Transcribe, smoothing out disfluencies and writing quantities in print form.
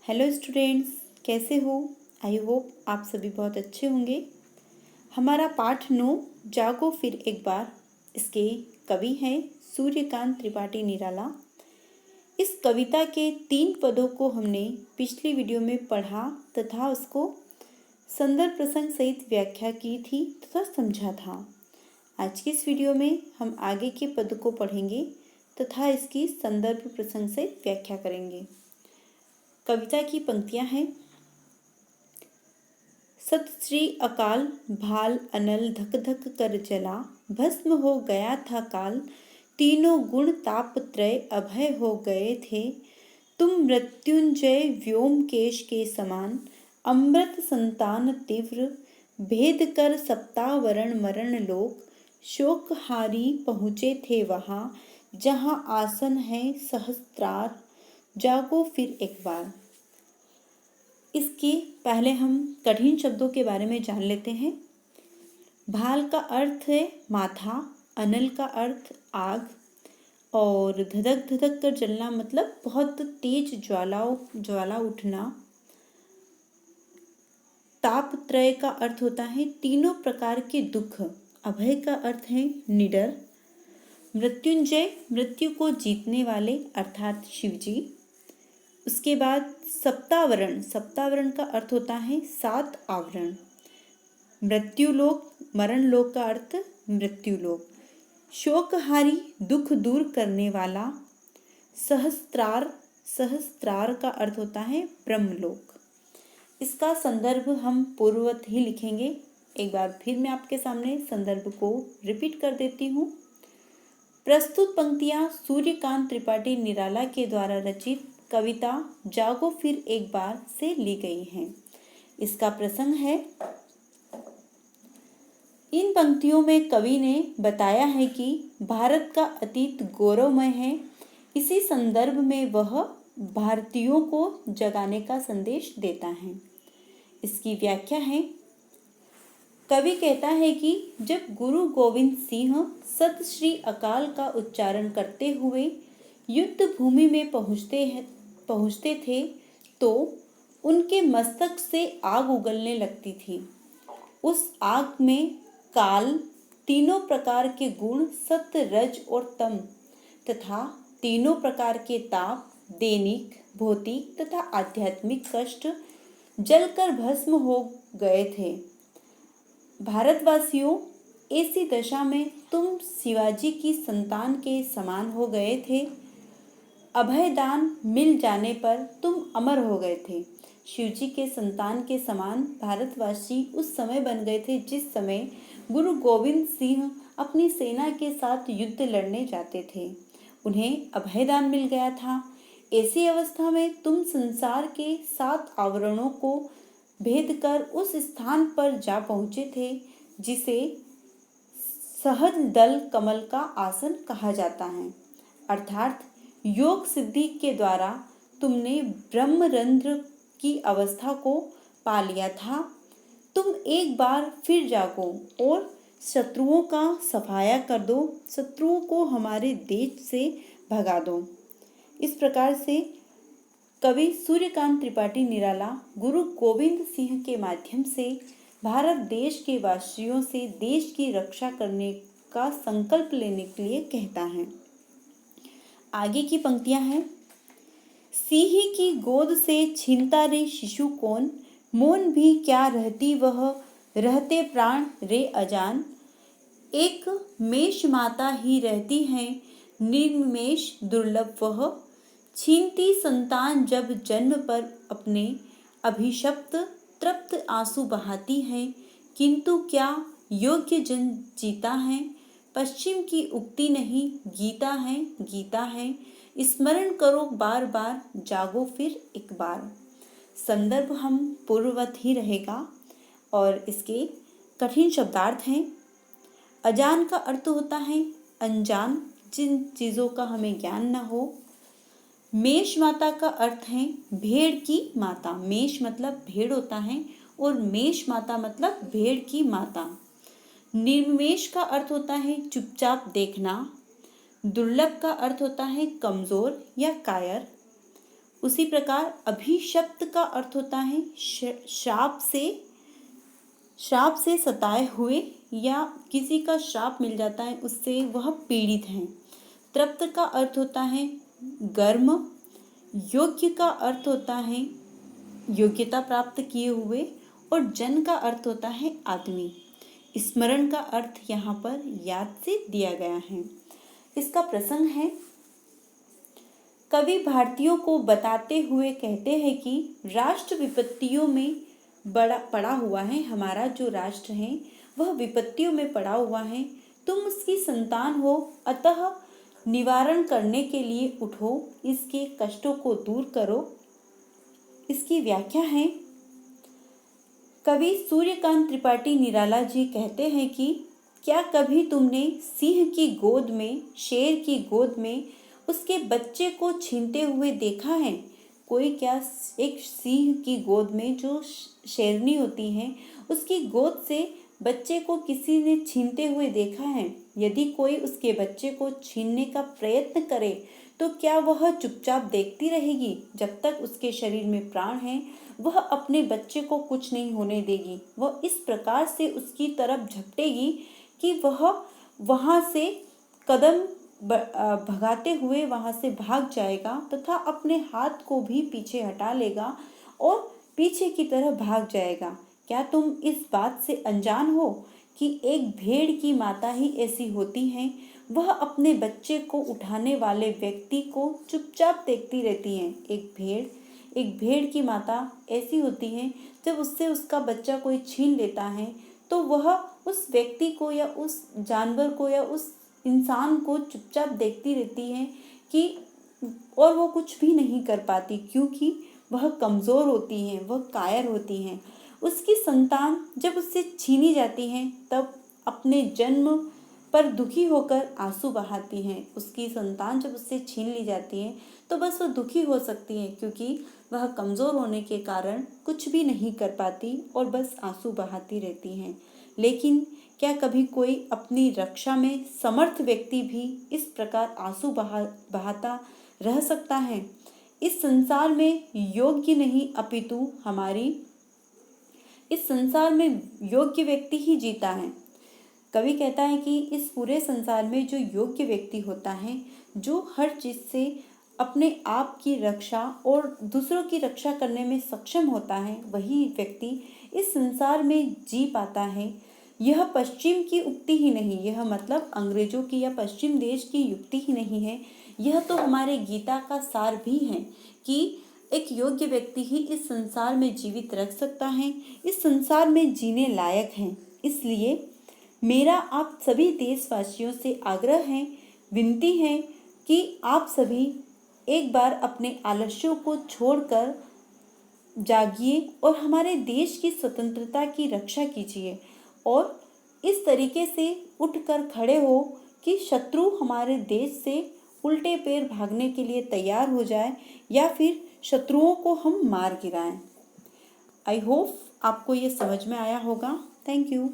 Hello students, कैसे हो? I hope आप सभी बहुत अच्छे होंगे। हमारा पाठ 9 जागो फिर एक बार, इसके कवि हैं सूर्यकांत त्रिपाठी निराला। इस कविता के 3 पदों को हमने पिछली वीडियो में पढ़ा तथा उसको संदर्भ प्रसंग सहित व्याख्या की थी तथा समझा था। आज की इस वीडियो में हम आगे के पद को पढ़ेंगे तथा इसकी संदर्भ प्रसंग सहित व्याख्या करेंगे। कविता की पंक्तियां हैं। सत श्री अकाल भाल अनल धक धक कर जला, भस्म हो गया था काल, तीनों गुण ताप त्रय अभय हो गए थे। तुम मृत्युंजय व्योमकेश के समान, अमृत संतान तीव्र, भेद कर सप्तावरण मरण लोक, शोकहारी पहुँचे थे वहाँ, जहाँ आसन है सहस्त्रार, जागो फिर एक बार। इसके पहले हम कठिन शब्दों के बारे में जान लेते हैं। भाल का अर्थ है माथा, अनल का अर्थ आग और धधक धधक कर जलना मतलब बहुत तेज ज्वाला उठना। तापत्रय का अर्थ होता है तीनों प्रकार के दुख। अभय का अर्थ है निडर। मृत्युंजय मृत्यु को जीतने वाले अर्थात शिवजी। उसके बाद सप्तावरण का अर्थ होता है 7 आवरण। मृत्युलोक मरण लोक का अर्थ मृत्युलोक। शोकहारी दुख दूर करने वाला। सहस्त्रार का अर्थ होता है ब्रह्मलोक। इसका संदर्भ हम पूर्ववत ही लिखेंगे। एक बार फिर मैं आपके सामने संदर्भ को रिपीट कर देती हूँ। प्रस्तुत पंक्तियाँ सूर्यकांत त्रिपाठी निराला के द्वारा रचित कविता जागो फिर एक बार से ली गई हैं। इसका प्रसंग है। इन पंक्तियों में कवि ने बताया है कि भारत का अतीत गौरवमय है। इसी संदर्भ में वह भारतीयों को जगाने का संदेश देता है। इसकी व्याख्या है। कवि कहता है कि जब गुरु गोविंद सिंह सत श्री अकाल का उच्चारण करते हुए युद्ध भूमि में पहुंचते थे तो उनके मस्तक से आग उगलने लगती थी। उस आग में काल, तीनों प्रकार के गुण सत्य, रज और तम तथा तीनों प्रकार के ताप, दैनिक, भौतिक तथा आध्यात्मिक कष्ट जलकर भस्म हो गए थे। भारतवासियों, ऐसी दशा में तुम शिवाजी की संतान के समान हो गए थे। अभयदान मिल जाने पर तुम अमर हो गए थे। शिवजी के संतान के समान भारतवासी उस समय बन गए थे जिस समय गुरु गोविंद सिंह अपनी सेना के साथ युद्ध लड़ने जाते थे। उन्हें अभयदान मिल गया था। ऐसी अवस्था में तुम संसार के 7 आवरणों को भेद कर उस स्थान पर जा पहुंचे थे जिसे सहज दल कमल का आसन कहा जाता है। अर्थात योग सिद्धि के द्वारा तुमने ब्रह्मरंध्र की अवस्था को पा लिया था। तुम एक बार फिर जागो और शत्रुओं का सफाया कर दो, शत्रुओं को हमारे देश से भगा दो। इस प्रकार से कवि सूर्यकांत त्रिपाठी निराला गुरु गोविंद सिंह के माध्यम से भारत देश के वासियों से देश की रक्षा करने का संकल्प लेने के लिए कहता है। आगे की पंक्तियां हैं। सिंह की गोद से छीनता रे शिशु कौन, मौन भी क्या रहती वह, रहते प्राण रे अजान। एक मेष माता ही रहती है, निर्मेष दुर्लभ वह, छीनती संतान जब जन्म पर अपने, अभिशप्त तृप्त आंसू बहाती है, किंतु क्या योग्य जन जीता है। पश्चिम की उक्ति नहीं, गीता है, स्मरण करो बार बार, जागो फिर एक बार। संदर्भ हम पूर्ववत ही रहेगा और इसके कठिन शब्दार्थ हैं। अजान का अर्थ होता है अनजान, जिन चीज़ों का हमें ज्ञान न हो। मेष माता का अर्थ है भेड़ की माता। मेष मतलब भेड़ होता है और मेष माता मतलब भेड़ की माता। निर्मेष का अर्थ होता है चुपचाप देखना। दुर्लभ का अर्थ होता है कमजोर या कायर। उसी प्रकार अभिशप्त का अर्थ होता है श्राप से सताए हुए या किसी का श्राप मिल जाता है उससे वह पीड़ित हैं। तृप्त का अर्थ होता है गर्म। योग्य का अर्थ होता है योग्यता प्राप्त किए हुए। और जन का अर्थ होता है आदमी। स्मरण का अर्थ यहाँ पर याद से दिया गया है। इसका प्रसंग है, कवि भारतीयों को बताते हुए कहते हैं कि राष्ट्र विपत्तियों में पड़ा हुआ है। हमारा जो राष्ट्र है वह विपत्तियों में पड़ा हुआ है। तुम उसकी संतान हो, अतः निवारण करने के लिए उठो, इसके कष्टों को दूर करो। इसकी व्याख्या है, कवि सूर्यकांत त्रिपाठी निराला जी कहते हैं कि क्या कभी तुमने सिंह की गोद में, शेर की गोद में उसके बच्चे को छीनते हुए देखा है? कोई क्या एक सिंह की गोद में जो शेरनी होती है उसकी गोद से बच्चे को किसी ने छीनते हुए देखा है? यदि कोई उसके बच्चे को छीनने का प्रयत्न करे तो क्या वह चुपचाप देखती रहेगी? जब तक उसके शरीर में प्राण है वह अपने बच्चे को कुछ नहीं होने देगी। वह इस प्रकार से उसकी तरफ झपटेगी कि वह वहाँ से कदम भगाते हुए वहाँ से भाग जाएगा तथा अपने हाथ को भी पीछे हटा लेगा और पीछे की तरफ भाग जाएगा। क्या तुम इस बात से अनजान हो कि एक भेड़ की माता ही ऐसी होती है? वह अपने बच्चे को उठाने वाले व्यक्ति को चुपचाप देखती रहती है। एक भेड़ की माता ऐसी होती है, जब उससे उसका बच्चा कोई छीन लेता है तो वह उस व्यक्ति को या उस जानवर को या उस इंसान को चुपचाप देखती रहती है कि और वो कुछ भी नहीं कर पाती, क्योंकि वह कमज़ोर होती हैं, वह कायर होती हैं। उसकी संतान जब उससे छीनी जाती है तब अपने जन्म पर दुखी होकर आंसू बहाती हैं। उसकी संतान जब उससे छीन ली जाती है तो बस वह दुखी हो सकती है, क्योंकि वह कमज़ोर होने के कारण कुछ भी नहीं कर पाती और बस आंसू बहाती रहती हैं। लेकिन क्या कभी कोई अपनी रक्षा में समर्थ व्यक्ति भी इस प्रकार आंसू बहाता रह सकता है? इस संसार में योग्य नहीं अपितु इस संसार में योग्य व्यक्ति ही जीता है। कवि कहता है कि इस पूरे संसार में जो योग्य व्यक्ति होता है, जो हर चीज़ से अपने आप की रक्षा और दूसरों की रक्षा करने में सक्षम होता है, वही व्यक्ति इस संसार में जी पाता है। यह पश्चिम की उक्ति ही नहीं, यह मतलब अंग्रेजों की या पश्चिम देश की युक्ति ही नहीं है, यह तो हमारे गीता का सार भी है कि एक योग्य व्यक्ति ही इस संसार में जीवित रख सकता है, इस संसार में जीने लायक है। इसलिए मेरा आप सभी देशवासियों से आग्रह है, विनती है कि आप सभी एक बार अपने आलस्यों को छोड़कर जागिए और हमारे देश की स्वतंत्रता की रक्षा कीजिए और इस तरीके से उठकर खड़े हो कि शत्रु हमारे देश से उल्टे पैर भागने के लिए तैयार हो जाए या फिर शत्रुओं को हम मार गिराएं। आई होप आपको ये समझ में आया होगा। Thank you.